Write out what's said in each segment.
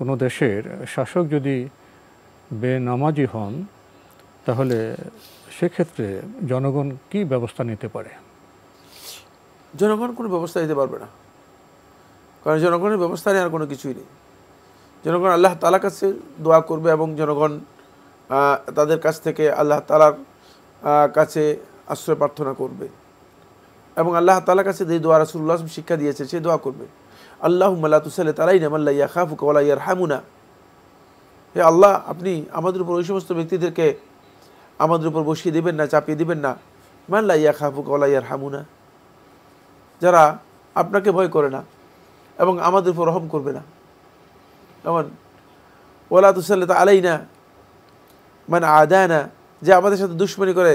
কোনো দেশের শাসক যদি বেনামাজি হন তাহলে সেক্ষেত্রে জনগণ কি ব্যবস্থা নিতে পারে? জনগণ কোনো ব্যবস্থা নিতে পারবে না, কারণ জনগণের ব্যবস্থা নেওয়ার কোনো কিছুই নেই। জনগণ আল্লাহ তাআলার কাছে দোয়া করবে এবং জনগণ তাদের কাছ থেকে আল্লাহ তাআলার কাছে আশ্রয় প্রার্থনা করবে এবং আল্লাহ তাআলার কাছে যে দোয়া রাসূলুল্লাহ শিক্ষা দিয়েছে সেই দোয়া করবে। আল্লাহুম্মা লা তুসাল্লিত আলাইনা মান লা ইয়াখাফুকা ওয়া লা ইয়ারহামুনা। হে আল্লাহ, আপনি আমাদের উপর ওই সমস্ত ব্যক্তিদেরকে আমাদের উপর বসিয়ে দেবেন না, চাপিয়ে দেবেন না, মান লা ইয়াখাফুকা ওয়া লা ইয়ারহামুনা, যারা আপনাকে ভয় করে না এবং আমাদের উপর রহম করবে না। যেমন ওয়ালা তুসাল্লিত আলাইনা মান আদানা, যে আমাদের সাথে দুশমনি করে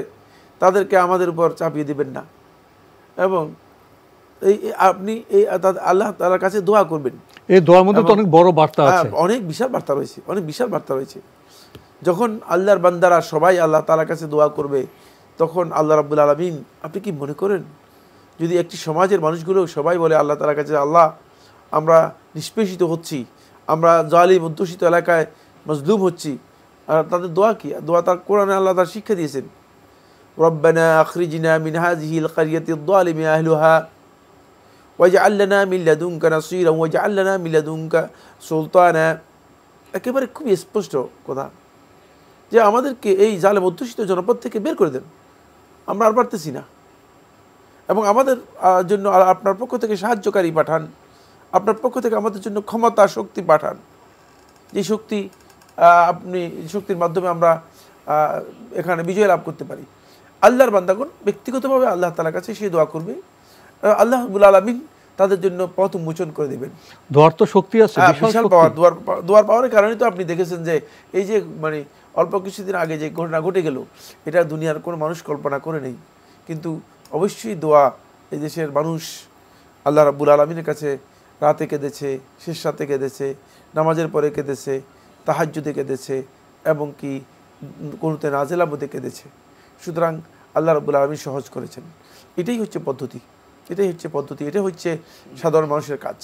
তাদেরকে আমাদের উপর চাপিয়ে দিবেন না। এবং আপনি এই আল্লাহ তাআলার কাছে দোয়া করবেন। এই দোয়ার মধ্যে তো অনেক বড় বার্তা আছে, অনেক বিশাল বার্তা রয়েছে, অনেক বিশাল বার্তা রয়েছে। যখন আল্লাহর বান্দারা সবাই আল্লাহ তাআলার কাছে দোয়া করবে, তখন আল্লাহ রাব্বুল আলামিন, আপনি কি মনে করেন যদি একটি সমাজের মানুষগুলো সবাই বলে আল্লাহ তাআলার কাছে, আল্লাহ আমরা নিষ্পেষিত হচ্ছি, আমরা জালিম অধ্যুষিত এলাকায় মজলুম হচ্ছি, আর তাদের দোয়া কি? দোয়া তার কোরআনে আল্লাহ তার শিক্ষা দিয়েছেন, রব্বানা আখরিজনা মিন হাযিহিল কারিয়াতিয যালিমি আহলুহা ওয়াজআল লানা মিন লাদুনকা নাসীরা ওয়াজআল লানা মিন লাদুনকা সুলতানা। একেবারে খুবই স্পষ্ট কথা যে আমাদেরকে এই জালেম অধ্যুষিত জনপদ থেকে বের করে দেন, আমরা আর পারতেছি না, এবং আমাদের জন্য আপনার পক্ষ থেকে সাহায্যকারী পাঠান, আপনার পক্ষ থেকে আমাদের জন্য ক্ষমতা শক্তি পাঠান, যে শক্তি আপনি শক্তির মাধ্যমে আমরা এখানে বিজয় লাভ করতে পারি। আল্লাহর বান্দাগণ ব্যক্তিগতভাবে আল্লাহ তাআলার কাছে সেই দোয়া করবে, আল্লাহ রাব্বুল আলামিন তাদের জন্য পথ উন্মোচন করে দেবেন। দোয়ার তো শক্তি আছে, বিশাল পাওয়ার। দোয়ার পাওয়ারের কারণে তো আপনি দেখেছেন যে এই যে অল্প কিছুদিন আগে যে ঘটনা ঘটে গেল, এটা দুনিয়ার কোনো মানুষ কল্পনা করে নেই। কিন্তু অবশ্যই দোয়া, এই দেশের মানুষ আল্লাহ রাব্বুল আলামিনের কাছে রাতে কেঁদেছে, শেষ রাতে কেঁদেছে, নামাজের পরে কেঁদেছে, তাহাজ্জুদে কেঁদেছে, এবং কি কোনোতে নাজেলার মধ্যে কেঁদেছে। সুতরাং আল্লাহ রাব্বুল আলামিন সহজ করেছেন। এটাই হচ্ছে পদ্ধতি, এটাই হচ্ছে সাধারণ মানুষের কাজ।